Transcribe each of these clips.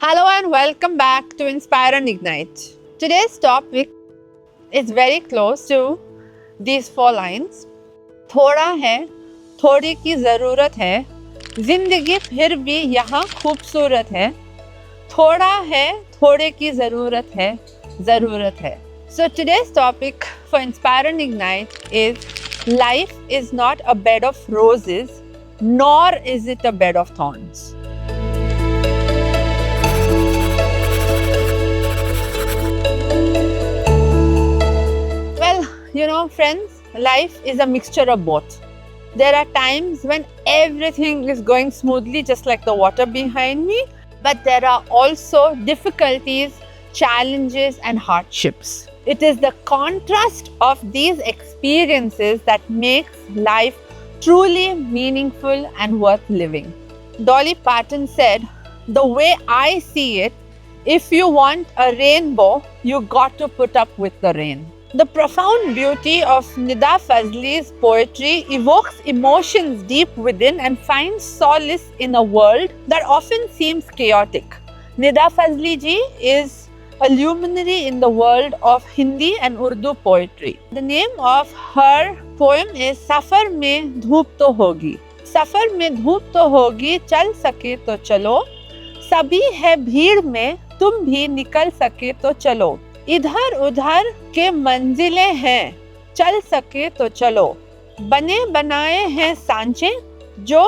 Hello and welcome back to Inspire and Ignite. Today's topic is very close to these four lines. थोड़ा है, थोड़ी की ज़रूरत है, ज़िंदगी फिर भी यहाँ खूबसूरत है. थोड़ा है, थोड़े की ज़रूरत है. So today's topic for Inspire and Ignite is life is not a bed of roses, nor is it a bed of thorns. You know, friends, life is a mixture of both. There are times when everything is going smoothly, just like the water behind me, but there are also difficulties, challenges, and hardships. It is the contrast of these experiences that makes life truly meaningful and worth living. Dolly Parton said, "The way I see it, if you want a rainbow, you got to put up with the rain." The profound beauty of Nida Fazli's poetry evokes emotions deep within and finds solace in a world that often seems chaotic. Nida Fazli ji is a luminary in the world of Hindi and Urdu poetry. The name of her poem is Safar mein dhoop to hogi. Safar mein dhoop to hogi, chal sake to chalo. Sabhi hai bheed mein, tum bhi nikal sake to chalo. इधर उधर के मंजिलें हैं, चल सके तो चलो. बने बनाए हैं सांचे, जो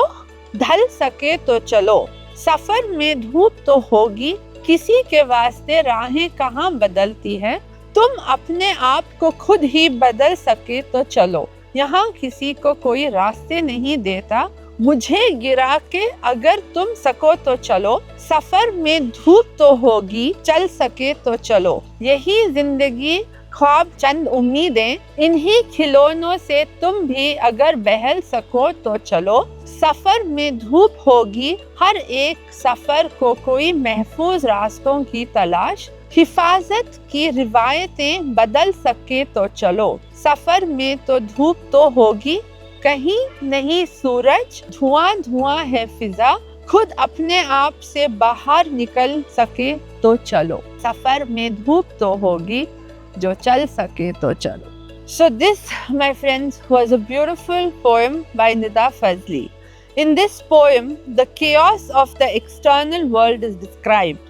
ढल सके तो चलो. सफर में धूप तो होगी, किसी के वास्ते राहें कहाँ बदलती है. तुम अपने आप को खुद ही बदल सके तो चलो. यहाँ किसी को कोई रास्ते नहीं देता, मुझे गिरा के अगर तुम सको तो चलो. सफर में धूप तो होगी, चल सके तो चलो. यही जिंदगी, ख्वाब चंद उम्मीदें, इन्हीं खिलौनों से तुम भी अगर बहल सको तो चलो. सफर में धूप होगी, हर एक सफर को कोई महफूज रास्तों की तलाश. हिफाजत की रिवायतें बदल सके तो चलो. सफर में तो धूप तो होगी, कहीं नहीं सूरज, धुआं धुआं है फिजा. खुद अपने आप से बाहर निकल सके तो चलो. सफर में धूप तो होगी, जो चल सके तो चलो. So this, my friends, was a beautiful poem by Nida Fazli. In this poem, the chaos of the external world is described.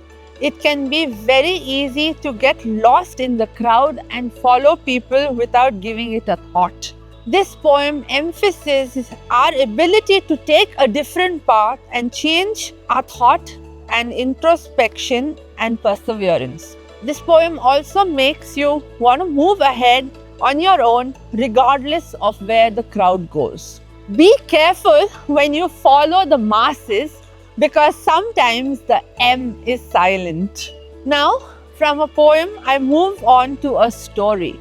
It can be very easy to get lost in the crowd and follow people without giving it a thought. This poem emphasizes our ability to take a different path and change our thought and introspection and perseverance. This poem also makes you want to move ahead on your own regardless of where the crowd goes. Be careful when you follow the masses, because sometimes the M is silent. Now, from a poem, I move on to a story.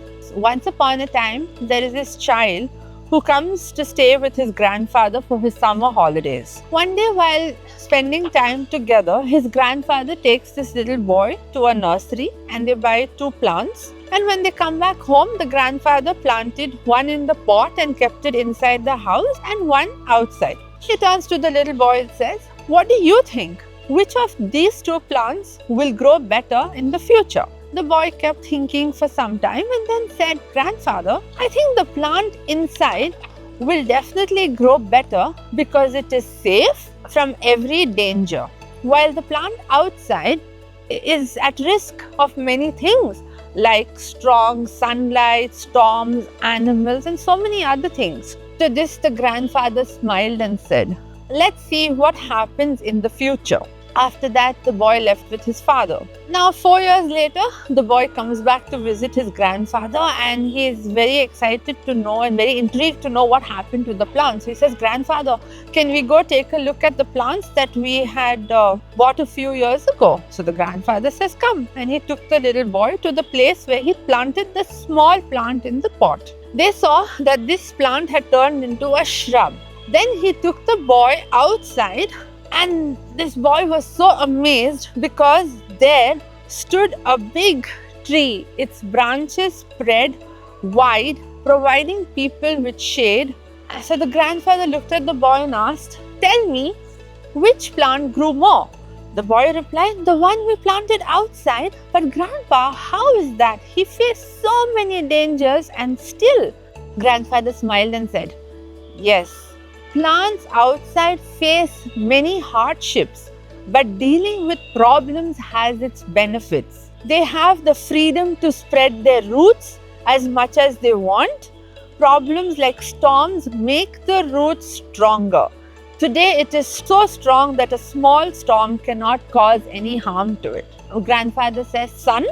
Once upon a time, there is this child who comes to stay with his grandfather for his summer holidays. One day, while spending time together, his grandfather takes this little boy to a nursery and they buy 2 plants. And when they come back home, the grandfather planted one in the pot and kept it inside the house and one outside. He turns to the little boy and says, "What do you think? Which of these 2 plants will grow better in the future?" The boy kept thinking for some time and then said, "Grandfather, I think the plant inside will definitely grow better because it is safe from every danger, while the plant outside is at risk of many things like strong sunlight, storms, animals, and so many other things." To this, the grandfather smiled and said, "Let's see what happens in the future." After that, the boy left with his father. Now, 4 years later, the boy comes back to visit his grandfather, and he is very excited to know and very intrigued to know what happened to the plants. He says, "Grandfather, can we go take a look at the plants that we had bought a few years ago?" So the grandfather says, "Come." And he took the little boy to the place where he planted the small plant in the pot. They saw that this plant had turned into a shrub. Then he took the boy outside, and this boy was so amazed because there stood a big tree. Its branches spread wide, providing people with shade. So the grandfather looked at the boy and asked, "Tell me, which plant grew more?" The boy replied, "The one we planted outside." "But Grandpa, how is that? He faced so many dangers and still." Grandfather smiled and said, "Yes, plants outside face many hardships, but dealing with problems has its benefits. They have the freedom to spread their roots as much as they want. Problems like storms make the roots stronger. Today it is so strong that a small storm cannot cause any harm to it." Grandfather says, "Son,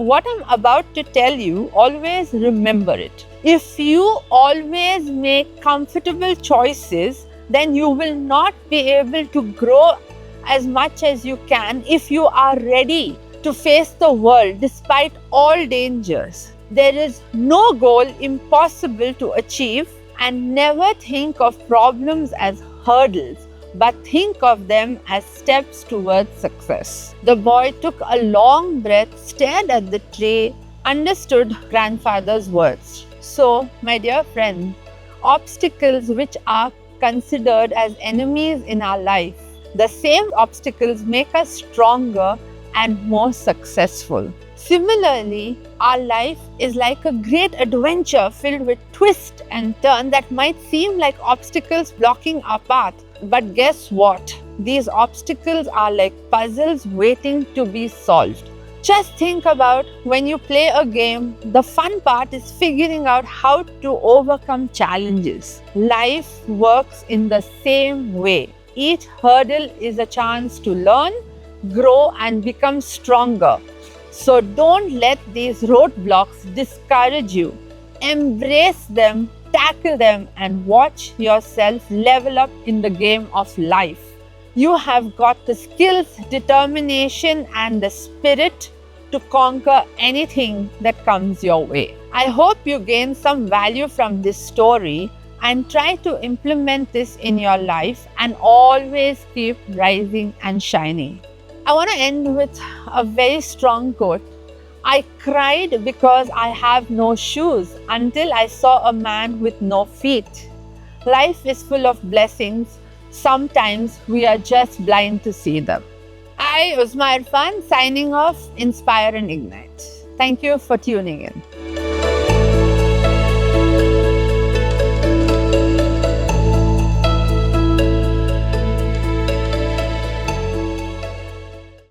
what I'm about to tell you, always remember it. If you always make comfortable choices, then you will not be able to grow as much as you can if you are ready to face the world despite all dangers. There is no goal impossible to achieve, and never think of problems as hurdles, but think of them as steps towards success." The boy took a long breath, stared at the tree, understood grandfather's words. So, my dear friend, obstacles which are considered as enemies in our life, the same obstacles make us stronger and more successful. Similarly, our life is like a great adventure filled with twists and turns that might seem like obstacles blocking our path. But guess what? These obstacles are like puzzles waiting to be solved. Just think about when you play a game, the fun part is figuring out how to overcome challenges. Life works in the same way. Each hurdle is a chance to learn, grow, and become stronger. So don't let these roadblocks discourage you. Embrace them, tackle them, and watch yourself level up in the game of life. You have got the skills, determination, and the spirit to conquer anything that comes your way. I hope you gain some value from this story and try to implement this in your life, and always keep rising and shining. I want to end with a very strong quote. "I cried because I have no shoes until I saw a man with no feet." Life is full of blessings. Sometimes we are just blind to see them. I, Uzma Irfan, signing off, Inspire and Ignite. Thank you for tuning in.